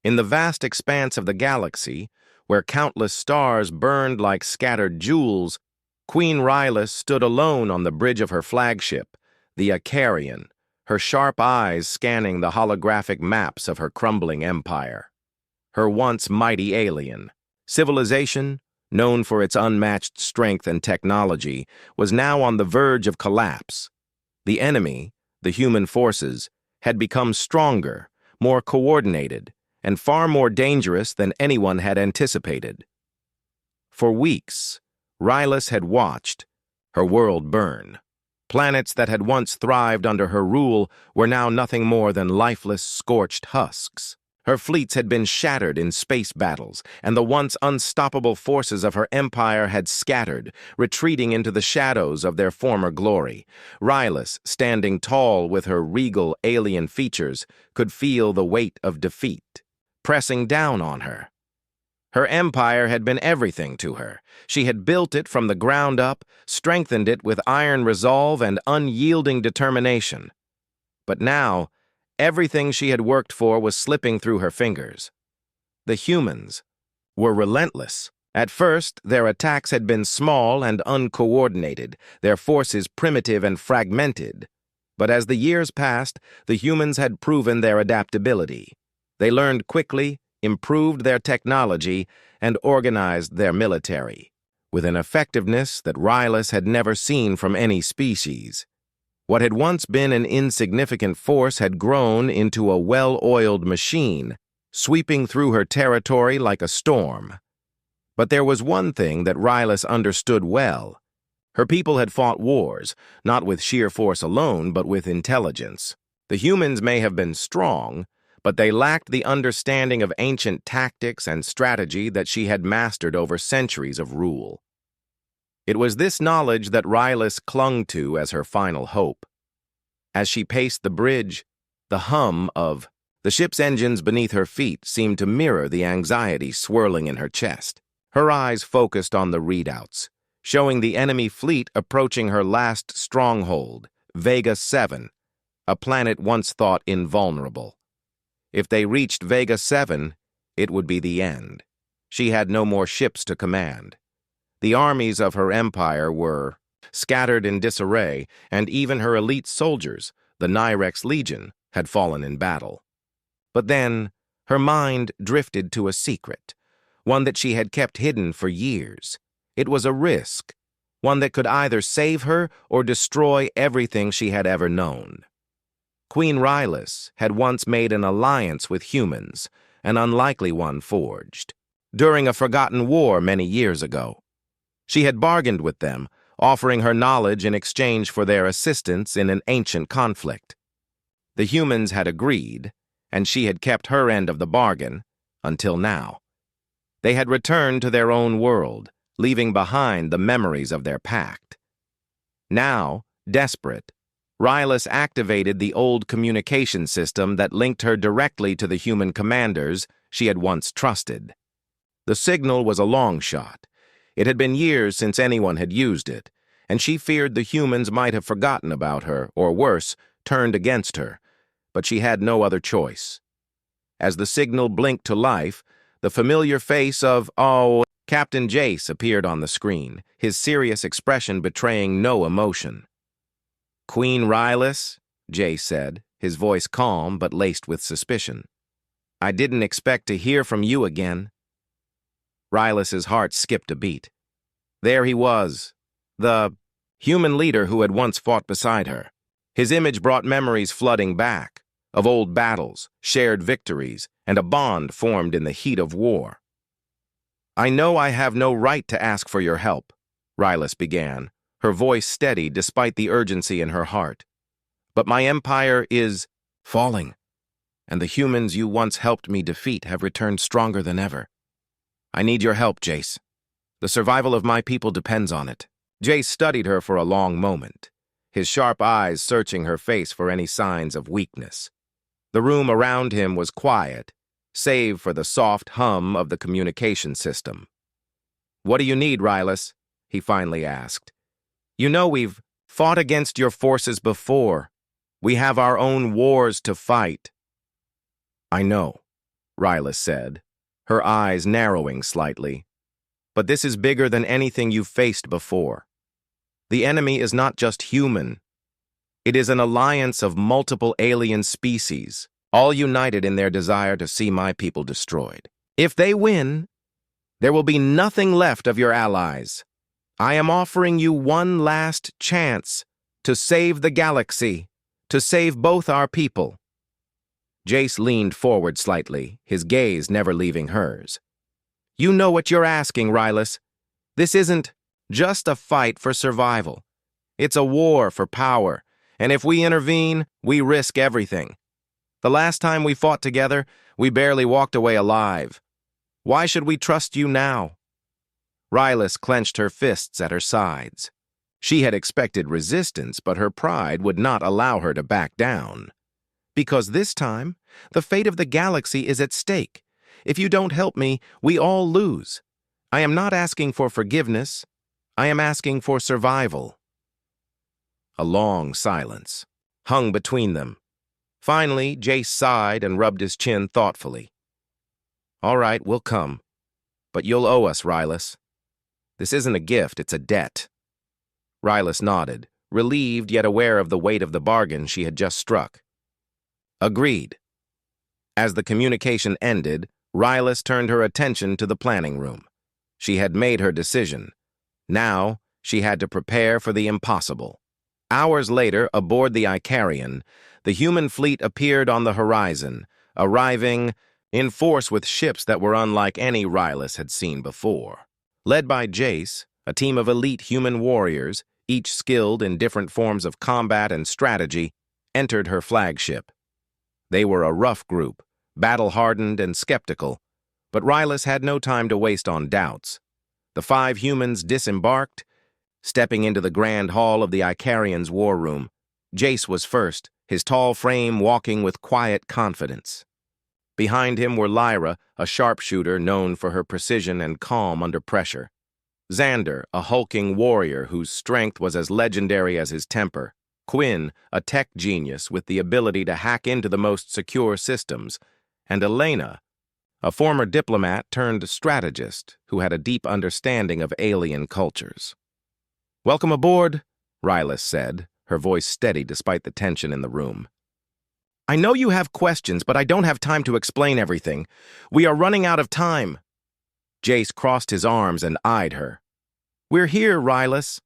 In the vast expanse of the galaxy, where countless stars burned like scattered jewels, Queen Rylus stood alone on the bridge of her flagship, the Acarian, her sharp eyes scanning the holographic maps of her crumbling empire. Her once mighty alien civilization, known for its unmatched strength and technology, was now on the verge of collapse. The enemy, the human forces, had become stronger, more coordinated, and far more dangerous than anyone had anticipated. For weeks, Rylus had watched her world burn. Planets that had once thrived under her rule were now nothing more than lifeless, scorched husks. Her fleets had been shattered in space battles, and the once unstoppable forces of her empire had scattered, retreating into the shadows of their former glory. Rylus, standing tall with her regal alien features, could feel the weight of defeat pressing down on her. Her empire had been everything to her. She had built it from the ground up, strengthened it with iron resolve and unyielding determination. But now, everything she had worked for was slipping through her fingers. The humans were relentless. At first, their attacks had been small and uncoordinated, their forces primitive and fragmented. But as the years passed, the humans had proven their adaptability. They learned quickly, improved their technology, and organized their military, with an effectiveness that Rylus had never seen from any species. What had once been an insignificant force had grown into a well-oiled machine, sweeping through her territory like a storm. But there was one thing that Rylus understood well. Her people had fought wars, not with sheer force alone, but with intelligence. The humans may have been strong, but they lacked the understanding of ancient tactics and strategy that she had mastered over centuries of rule. It was this knowledge that Rylus clung to as her final hope. As she paced the bridge, the hum of the ship's engines beneath her feet seemed to mirror the anxiety swirling in her chest. Her eyes focused on the readouts, showing the enemy fleet approaching her last stronghold, Vega 7, a planet once thought invulnerable. If they reached Vega 7, it would be the end. She had no more ships to command. The armies of her empire were scattered in disarray, and even her elite soldiers, the Nyrex Legion, had fallen in battle. But then, her mind drifted to a secret, one that she had kept hidden for years. It was a risk, one that could either save her or destroy everything she had ever known. Queen Rylus had once made an alliance with humans, an unlikely one forged, during a forgotten war many years ago. She had bargained with them, offering her knowledge in exchange for their assistance in an ancient conflict. The humans had agreed, and she had kept her end of the bargain, until now. They had returned to their own world, leaving behind the memories of their pact. Now, desperate, Rylus activated the old communication system that linked her directly to the human commanders she had once trusted. The signal was a long shot. It had been years since anyone had used it, and she feared the humans might have forgotten about her, or worse, turned against her. But she had no other choice. As the signal blinked to life, the familiar face of, Captain Jace appeared on the screen, his serious expression betraying no emotion. "Queen Rylus," Jace said, his voice calm but laced with suspicion. "I didn't expect to hear from you again." Rylus's heart skipped a beat. There he was, the human leader who had once fought beside her. His image brought memories flooding back, of old battles, shared victories, and a bond formed in the heat of war. "I know I have no right to ask for your help," Rylus began, her voice steady despite the urgency in her heart. "But my empire is falling, and the humans you once helped me defeat have returned stronger than ever. I need your help, Jace. The survival of my people depends on it." Jace studied her for a long moment, his sharp eyes searching her face for any signs of weakness. The room around him was quiet, save for the soft hum of the communication system. "What do you need, Rylus?" he finally asked. "You know we've fought against your forces before. We have our own wars to fight." "I know," Rylas said, her eyes narrowing slightly. But this is bigger than anything you've faced before. The enemy is not just human. It is an alliance of multiple alien species, all united in their desire to see my people destroyed. If they win, there will be nothing left of your allies. I am offering you one last chance to save the galaxy, to save both our people. Jace leaned forward slightly, his gaze never leaving hers. You know what you're asking, Rylas. This isn't just a fight for survival. It's a war for power, and if we intervene, we risk everything. The last time we fought together, we barely walked away alive. Why should we trust you now? Rylas clenched her fists at her sides. She had expected resistance, but her pride would not allow her to back down. Because this time, the fate of the galaxy is at stake. If you don't help me, we all lose. I am not asking for forgiveness. I am asking for survival. A long silence hung between them. Finally, Jace sighed and rubbed his chin thoughtfully. All right, we'll come. But you'll owe us, Rylas. This isn't a gift, it's a debt. Rylas nodded, relieved yet aware of the weight of the bargain she had just struck. Agreed. As the communication ended, Rylas turned her attention to the planning room. She had made her decision. Now, she had to prepare for the impossible. Hours later, aboard the Icarian, the human fleet appeared on the horizon, arriving in force with ships that were unlike any Rylas had seen before. Led by Jace, a team of elite human warriors, each skilled in different forms of combat and strategy, entered her flagship. They were a rough group, battle-hardened and skeptical, but Rylas had no time to waste on doubts. The 5 humans disembarked, stepping into the grand hall of the Icarian's war room. Jace was first, his tall frame walking with quiet confidence. Behind him were Lyra, a sharpshooter known for her precision and calm under pressure. Xander, a hulking warrior whose strength was as legendary as his temper. Quinn, a tech genius with the ability to hack into the most secure systems. And Elena, a former diplomat turned strategist who had a deep understanding of alien cultures. Welcome aboard, Rylas said, her voice steady despite the tension in the room. I know you have questions, but I don't have time to explain everything. We are running out of time. Jace crossed his arms and eyed her. We're here, Rylas.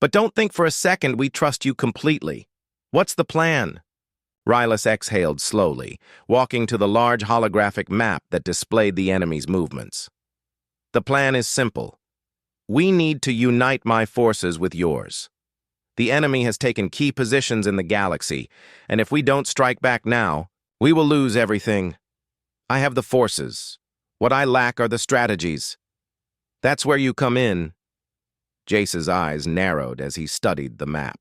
But don't think for a second we trust you completely. What's the plan? Rylas exhaled slowly, walking to the large holographic map that displayed the enemy's movements. The plan is simple. We need to unite my forces with yours. The enemy has taken key positions in the galaxy, and if we don't strike back now, we will lose everything. I have the forces. What I lack are the strategies. That's where you come in. Jace's eyes narrowed as he studied the map.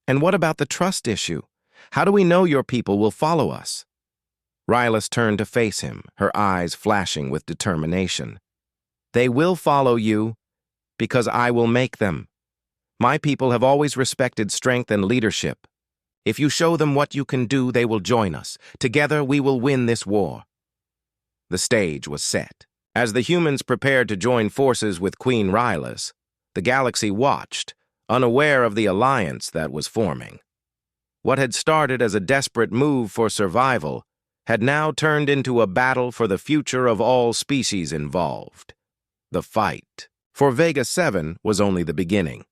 And what about the trust issue? How do we know your people will follow us? Rylas turned to face him, her eyes flashing with determination. They will follow you because I will make them. My people have always respected strength and leadership. If you show them what you can do, they will join us. Together, we will win this war. The stage was set. As the humans prepared to join forces with Queen Rylas, the galaxy watched, unaware of the alliance that was forming. What had started as a desperate move for survival had now turned into a battle for the future of all species involved. The fight for Vega 7 was only the beginning.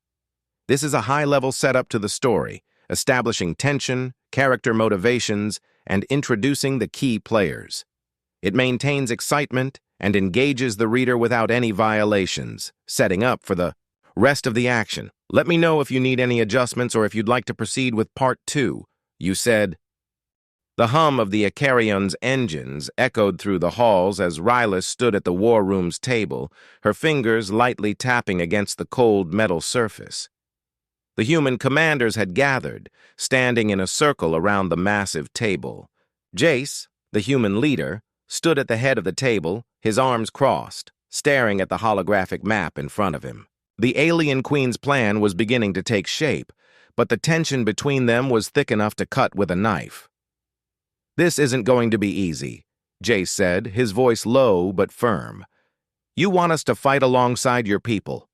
This is a high-level setup to the story, establishing tension, character motivations, and introducing the key players. It maintains excitement and engages the reader without any violations, setting up for the rest of the action. Let me know if you need any adjustments or if you'd like to proceed with Part 2, you said. The hum of the Icarion's engines echoed through the halls as Rylas stood at the war room's table, her fingers lightly tapping against the cold metal surface. The human commanders had gathered, standing in a circle around the massive table. Jace, the human leader, stood at the head of the table, his arms crossed, staring at the holographic map in front of him. The alien queen's plan was beginning to take shape, but the tension between them was thick enough to cut with a knife. This isn't going to be easy, Jace said, his voice low but firm. You want us to fight alongside your people.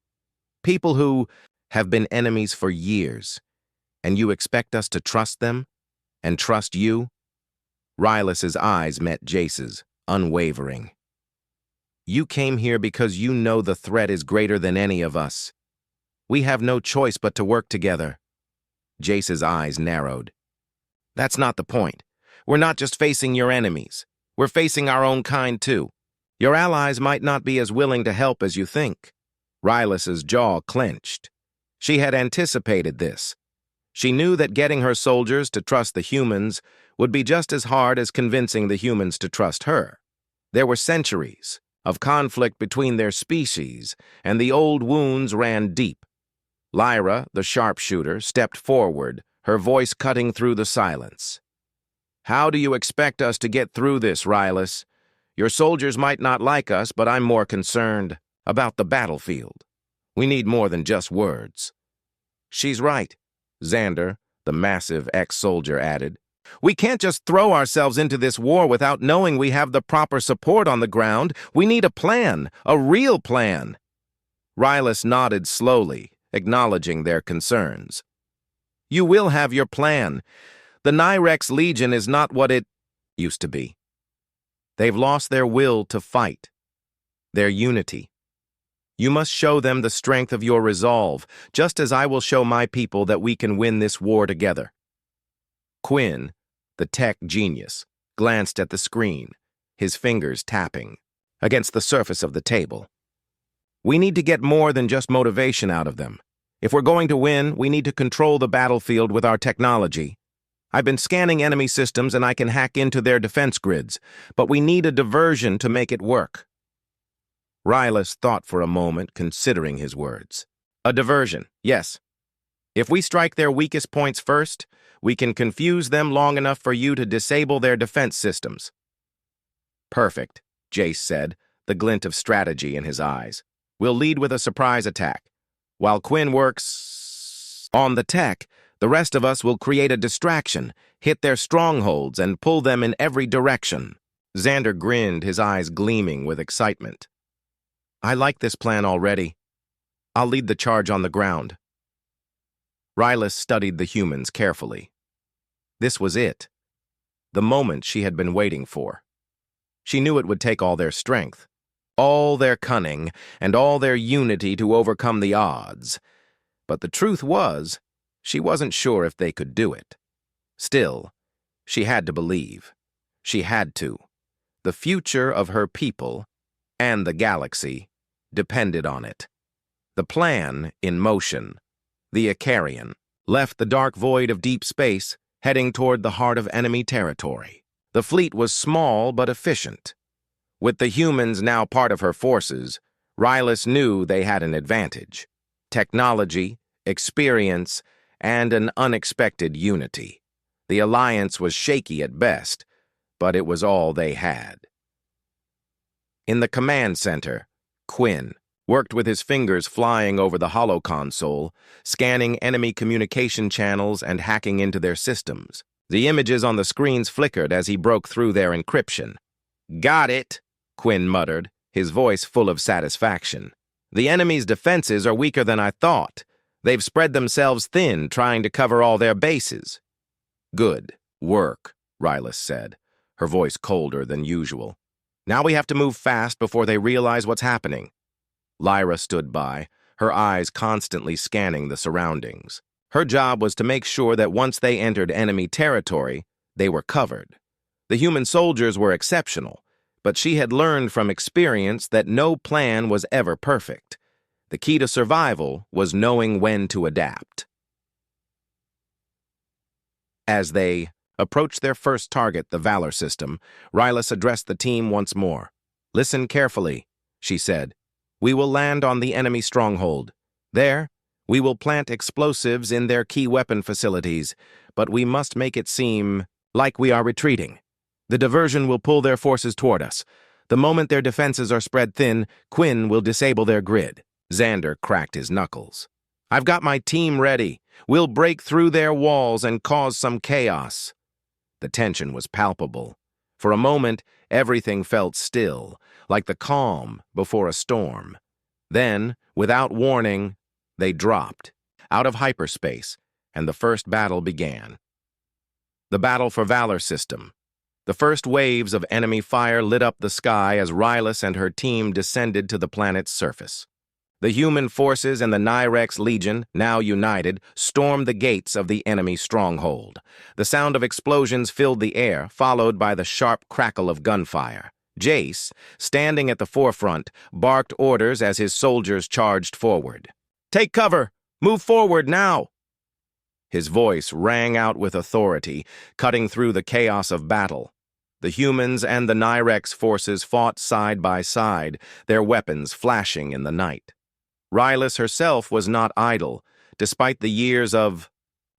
People who have been enemies for years. And you expect us to trust them? And trust you? Rylas's eyes met Jace's, unwavering. You came here because you know the threat is greater than any of us. We have no choice but to work together. Jace's eyes narrowed. That's not the point. We're not just facing your enemies. We're facing our own kind, too. Your allies might not be as willing to help as you think. Rylas's jaw clenched. She had anticipated this. She knew that getting her soldiers to trust the humans would be just as hard as convincing the humans to trust her. There were centuries of conflict between their species, and the old wounds ran deep. Lyra, the sharpshooter, stepped forward, her voice cutting through the silence. How do you expect us to get through this, Rylas? Your soldiers might not like us, but I'm more concerned about the battlefield. We need more than just words. She's right, Xander, the massive ex-soldier, added. We can't just throw ourselves into this war without knowing we have the proper support on the ground. We need a plan, a real plan. Rylas nodded slowly, acknowledging their concerns. You will have your plan. The Nyrex Legion is not what it used to be. They've lost their will to fight, their unity. You must show them the strength of your resolve, just as I will show my people that we can win this war together. Quinn, the tech genius, glanced at the screen, his fingers tapping against the surface of the table. We need to get more than just motivation out of them. If we're going to win, we need to control the battlefield with our technology. I've been scanning enemy systems and I can hack into their defense grids, but we need a diversion to make it work. Rylas thought for a moment, considering his words. A diversion, yes. If we strike their weakest points first, we can confuse them long enough for you to disable their defense systems. Perfect, Jace said, the glint of strategy in his eyes. We'll lead with a surprise attack. While Quinn works on the tech, the rest of us will create a distraction, hit their strongholds, and pull them in every direction. Xander grinned, his eyes gleaming with excitement. I like this plan already. I'll lead the charge on the ground. Rylas studied the humans carefully. This was it. The moment she had been waiting for. She knew it would take all their strength, all their cunning, and all their unity to overcome the odds. But the truth was, she wasn't sure if they could do it. Still, she had to believe. She had to. The future of her people, and the galaxy, depended on it. The plan in motion, the Icarian, left the dark void of deep space, heading toward the heart of enemy territory. The fleet was small but efficient. With the humans now part of her forces, Rylas knew they had an advantage. Technology, experience, and an unexpected unity. The alliance was shaky at best, but it was all they had. In the command center, Quinn worked with his fingers flying over the holoconsole, scanning enemy communication channels and hacking into their systems. The images on the screens flickered as he broke through their encryption. Got it, Quinn muttered, his voice full of satisfaction. The enemy's defenses are weaker than I thought. They've spread themselves thin, trying to cover all their bases. Good work, Rylas said, her voice colder than usual. Now we have to move fast before they realize what's happening. Lyra stood by, her eyes constantly scanning the surroundings. Her job was to make sure that once they entered enemy territory, they were covered. The human soldiers were exceptional, but she had learned from experience that no plan was ever perfect. The key to survival was knowing when to adapt. As they approached their first target, the Valor system, Rylas addressed the team once more. Listen carefully, she said. We will land on the enemy stronghold. There, we will plant explosives in their key weapon facilities, but we must make it seem like we are retreating. The diversion will pull their forces toward us. The moment their defenses are spread thin, Quinn will disable their grid. Xander cracked his knuckles. I've got my team ready. We'll break through their walls and cause some chaos. The tension was palpable. For a moment, everything felt still, like the calm before a storm. Then, without warning, they dropped, out of hyperspace, and the first battle began. The battle for Valor System. The first waves of enemy fire lit up the sky as Rylus and her team descended to the planet's surface. The human forces and the Nyrex Legion, now united, stormed the gates of the enemy stronghold. The sound of explosions filled the air, followed by the sharp crackle of gunfire. Jace, standing at the forefront, barked orders as his soldiers charged forward. "Take cover! Move forward now!" His voice rang out with authority, cutting through the chaos of battle. The humans and the Nyrex forces fought side by side, their weapons flashing in the night. Rylus herself was not idle. Despite the years of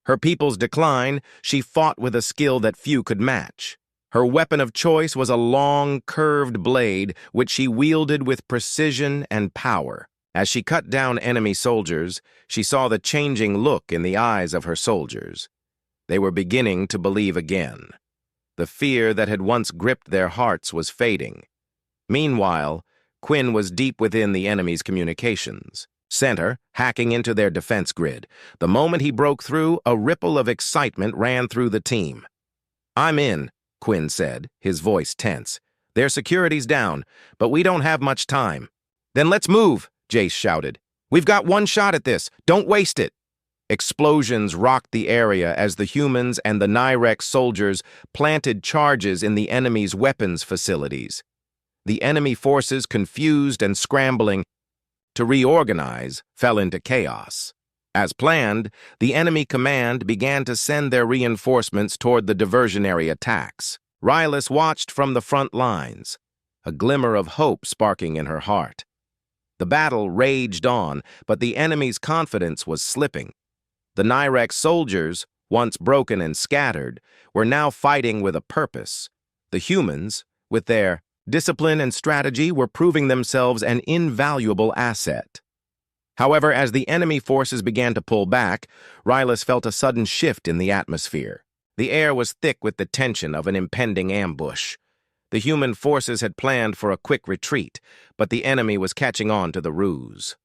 her people's decline, she fought with a skill that few could match. Her weapon of choice was a long, curved blade, which she wielded with precision and power. As she cut down enemy soldiers, she saw the changing look in the eyes of her soldiers. They were beginning to believe again. The fear that had once gripped their hearts was fading. Meanwhile, Quinn was deep within the enemy's communications center, hacking into their defense grid. The moment he broke through, a ripple of excitement ran through the team. "I'm in," Quinn said, his voice tense. "Their security's down, but we don't have much time." "Then let's move," Jace shouted. "We've got one shot at this. Don't waste it." Explosions rocked the area as the humans and the Nyrex soldiers planted charges in the enemy's weapons facilities. The enemy forces, confused and scrambling to reorganize, fell into chaos. As planned, the enemy command began to send their reinforcements toward the diversionary attacks. Rylus watched from the front lines, a glimmer of hope sparking in her heart. The battle raged on, but the enemy's confidence was slipping. The Nyrex soldiers, once broken and scattered, were now fighting with a purpose. The humans, with their discipline and strategy, were proving themselves an invaluable asset. However, as the enemy forces began to pull back, Rylus felt a sudden shift in the atmosphere. The air was thick with the tension of an impending ambush. The human forces had planned for a quick retreat, but the enemy was catching on to the ruse.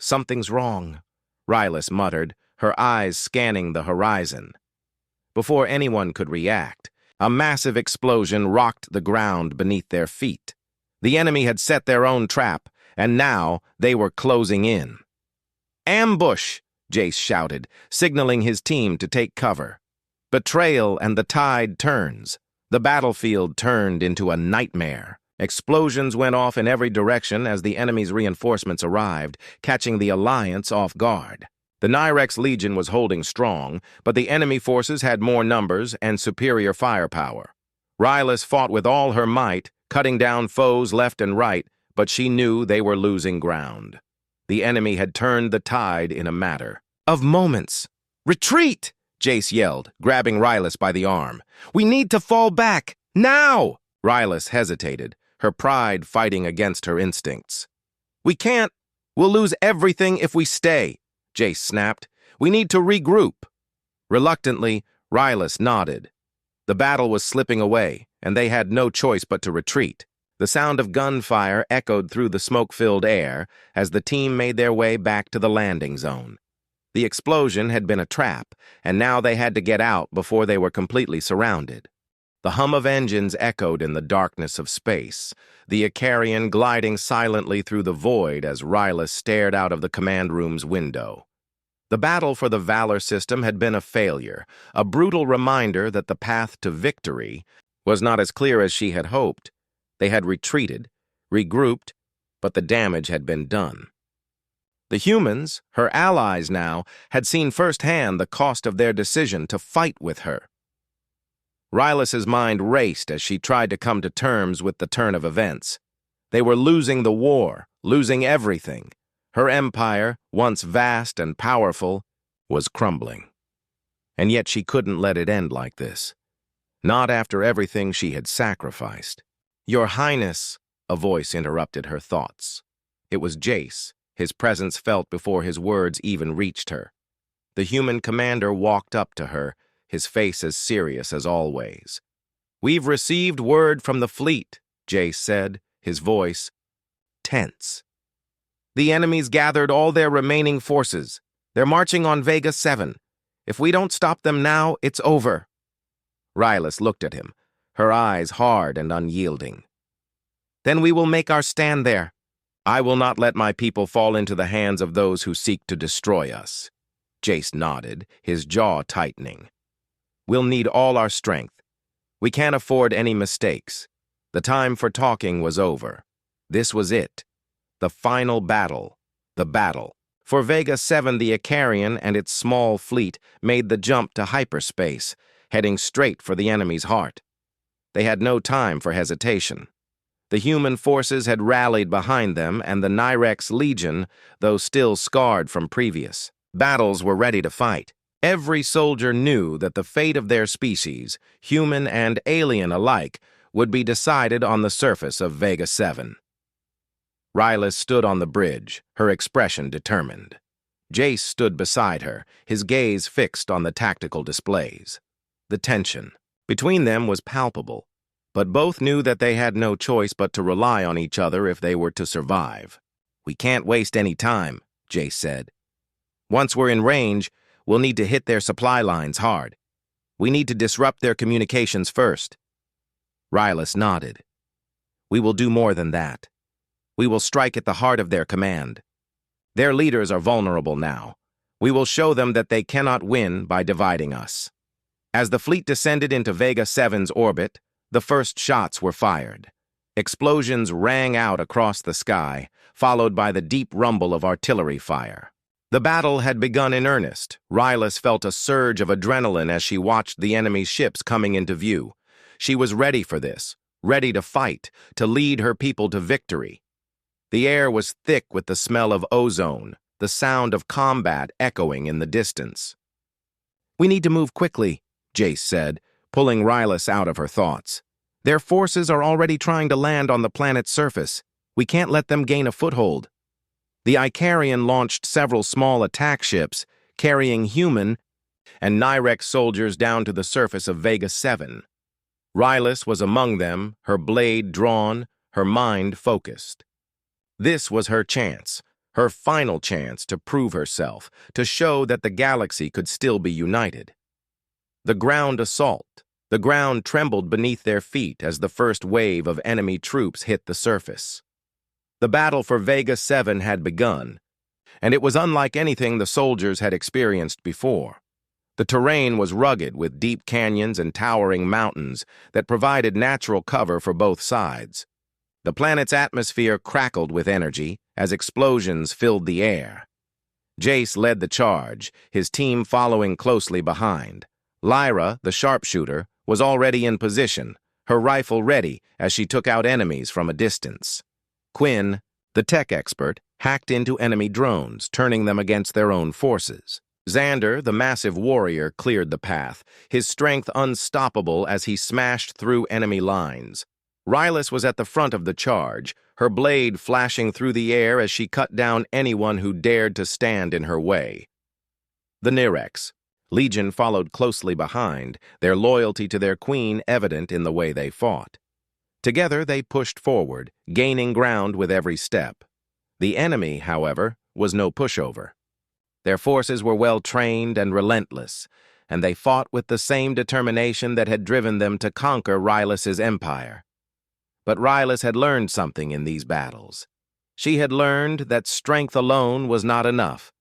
"Something's wrong," Rylus muttered, her eyes scanning the horizon. Before anyone could react, a massive explosion rocked the ground beneath their feet. The enemy had set their own trap, and now they were closing in. "Ambush!" Jace shouted, signaling his team to take cover. Betrayal and the tide turns. The battlefield turned into a nightmare. Explosions went off in every direction as the enemy's reinforcements arrived, catching the Alliance off guard. The Nyrex Legion was holding strong, but the enemy forces had more numbers and superior firepower. Rylus fought with all her might, cutting down foes left and right, but she knew they were losing ground. The enemy had turned the tide in a matter of moments. "Retreat!" Jace yelled, grabbing Rylus by the arm. "We need to fall back, now!" Rylus hesitated, her pride fighting against her instincts. "We can't. We'll lose everything if we stay," Jace snapped. "We need to regroup." Reluctantly, Rylus nodded. The battle was slipping away, and they had no choice but to retreat. The sound of gunfire echoed through the smoke-filled air as the team made their way back to the landing zone. The explosion had been a trap, and now they had to get out before they were completely surrounded. The hum of engines echoed in the darkness of space, the Icarian gliding silently through the void as Rylus stared out of the command room's window. The battle for the Valor System had been a failure, a brutal reminder that the path to victory was not as clear as she had hoped. They had retreated, regrouped, but the damage had been done. The humans, her allies now, had seen firsthand the cost of their decision to fight with her. Rylus's mind raced as she tried to come to terms with the turn of events. They were losing the war, losing everything. Her empire, once vast and powerful, was crumbling. And yet she couldn't let it end like this. Not after everything she had sacrificed. "Your Highness," a voice interrupted her thoughts. It was Jace, his presence felt before his words even reached her. The human commander walked up to her, his face as serious as always. "We've received word from the fleet," Jace said, his voice tense. "The enemy's gathered all their remaining forces. They're marching on Vega 7. If we don't stop them now, it's over." Rylus looked at him, her eyes hard and unyielding. "Then we will make our stand there. I will not let my people fall into the hands of those who seek to destroy us." Jace nodded, his jaw tightening. "We'll need all our strength. We can't afford any mistakes." The time for talking was over. This was it. The final battle. The battle. For Vega 7, the Icarian and its small fleet made the jump to hyperspace, heading straight for the enemy's heart. They had no time for hesitation. The human forces had rallied behind them, and the Nyrex Legion, though still scarred from previous battles, were ready to fight. Every soldier knew that the fate of their species, human and alien alike, would be decided on the surface of Vega 7. Rylus stood on the bridge, her expression determined. Jace stood beside her, his gaze fixed on the tactical displays. The tension between them was palpable, but both knew that they had no choice but to rely on each other if they were to survive. "We can't waste any time," Jace said. "Once we're in range, we'll need to hit their supply lines hard. We need to disrupt their communications first." Rylus nodded. "We will do more than that. We will strike at the heart of their command. Their leaders are vulnerable now. We will show them that they cannot win by dividing us." As the fleet descended into Vega 7's orbit, the first shots were fired. Explosions rang out across the sky, followed by the deep rumble of artillery fire. The battle had begun in earnest. Rylus felt a surge of adrenaline as she watched the enemy's ships coming into view. She was ready for this, ready to fight, to lead her people to victory. The air was thick with the smell of ozone, the sound of combat echoing in the distance. "We need to move quickly," Jace said, pulling Rylus out of her thoughts. "Their forces are already trying to land on the planet's surface. We can't let them gain a foothold." The Icarian launched several small attack ships, carrying human and Nyrex soldiers down to the surface of Vega 7. Rylus was among them, her blade drawn, her mind focused. This was her chance, her final chance to prove herself, to show that the galaxy could still be united. The ground assault. The ground trembled beneath their feet as the first wave of enemy troops hit the surface. The battle for Vega 7 had begun, and it was unlike anything the soldiers had experienced before. The terrain was rugged with deep canyons and towering mountains that provided natural cover for both sides. The planet's atmosphere crackled with energy as explosions filled the air. Jace led the charge, his team following closely behind. Lyra, the sharpshooter, was already in position, her rifle ready as she took out enemies from a distance. Quinn, the tech expert, hacked into enemy drones, turning them against their own forces. Xander, the massive warrior, cleared the path, his strength unstoppable as he smashed through enemy lines. Rylus was at the front of the charge, her blade flashing through the air as she cut down anyone who dared to stand in her way. The Nyrex Legion followed closely behind, their loyalty to their queen evident in the way they fought. Together they pushed forward, gaining ground with every step. The enemy, however, was no pushover. Their forces were well-trained and relentless, and they fought with the same determination that had driven them to conquer Rylus's empire. But Rylus had learned something in these battles. She had learned that strength alone was not enough.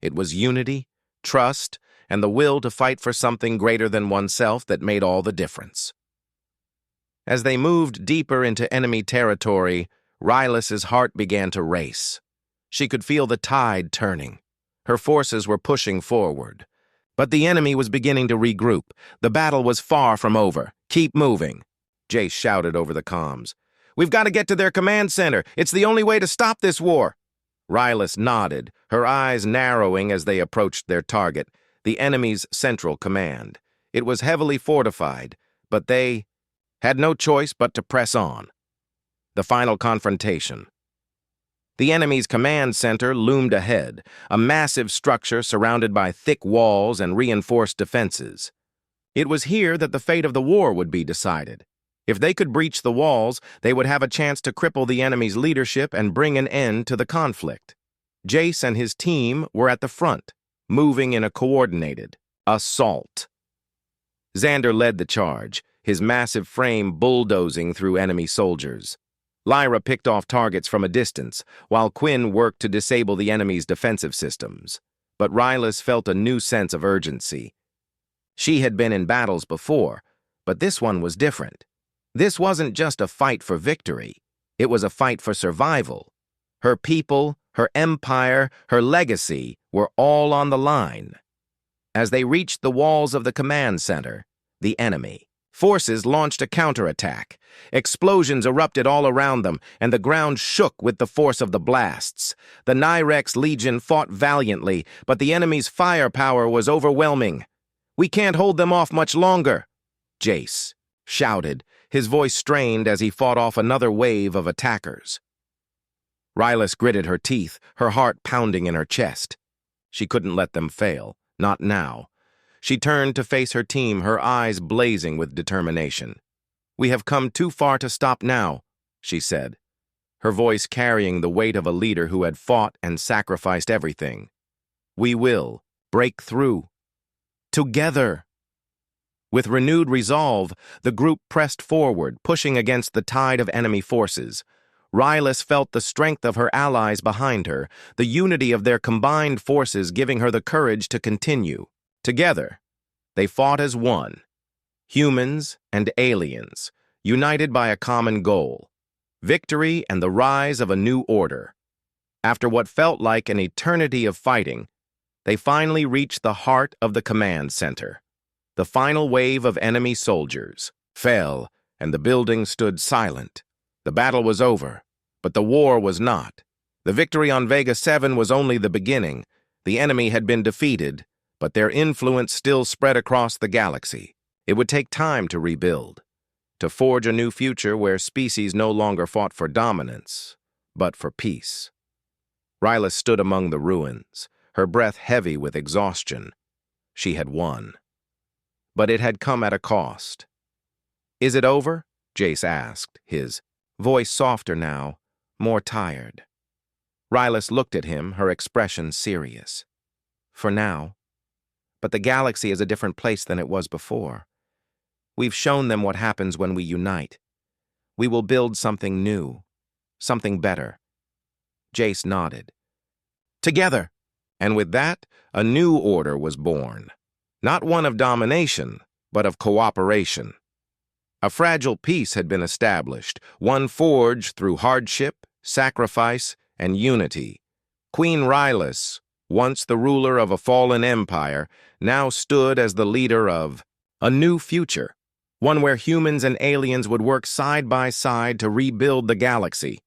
It was unity, trust, and the will to fight for something greater than oneself that made all the difference. As they moved deeper into enemy territory, Rylus's heart began to race. She could feel the tide turning. Her forces were pushing forward. But the enemy was beginning to regroup. The battle was far from over. "Keep moving," Jace shouted over the comms. "We've got to get to their command center. It's the only way to stop this war." Rylus nodded, her eyes narrowing as they approached their target, the enemy's central command. It was heavily fortified, but they had no choice but to press on. The final confrontation. The enemy's command center loomed ahead, a massive structure surrounded by thick walls and reinforced defenses. It was here that the fate of the war would be decided. If they could breach the walls, they would have a chance to cripple the enemy's leadership and bring an end to the conflict. Jace and his team were at the front, moving in a coordinated assault. Xander led the charge, his massive frame bulldozing through enemy soldiers. Lyra picked off targets from a distance, while Quinn worked to disable the enemy's defensive systems. But Rylus felt a new sense of urgency. She had been in battles before, but this one was different. This wasn't just a fight for victory. It was a fight for survival. Her people, her empire, her legacy were all on the line. As they reached the walls of the command center, the enemy forces launched a counterattack. Explosions erupted all around them, and the ground shook with the force of the blasts. The Nyrex Legion fought valiantly, but the enemy's firepower was overwhelming. "We can't hold them off much longer," Jace shouted, his voice strained as he fought off another wave of attackers. Rylus gritted her teeth, her heart pounding in her chest. She couldn't let them fail, not now. She turned to face her team, her eyes blazing with determination. "We have come too far to stop now," she said, her voice carrying the weight of a leader who had fought and sacrificed everything. "We will break through. Together." With renewed resolve, the group pressed forward, pushing against the tide of enemy forces. Rylus felt the strength of her allies behind her, the unity of their combined forces giving her the courage to continue. Together, they fought as one, humans and aliens, united by a common goal, victory and the rise of a new order. After what felt like an eternity of fighting, they finally reached the heart of the command center. The final wave of enemy soldiers fell, and the building stood silent. The battle was over, but the war was not. The victory on Vega 7 was only the beginning. The enemy had been defeated, but their influence still spread across the galaxy. It would take time to rebuild, to forge a new future where species no longer fought for dominance, but for peace. Rylus stood among the ruins, her breath heavy with exhaustion. She had won. But it had come at a cost. "Is it over?" Jace asked, his voice softer now, more tired. Rylus looked at him, her expression serious. "For now. But the galaxy is a different place than it was before. We've shown them what happens when we unite. We will build something new, something better." Jace nodded. "Together." And with that, a new order was born. Not one of domination, but of cooperation. A fragile peace had been established, one forged through hardship, sacrifice, and unity. Queen Rylus, once the ruler of a fallen empire, now stood as the leader of a new future, one where humans and aliens would work side by side to rebuild the galaxy.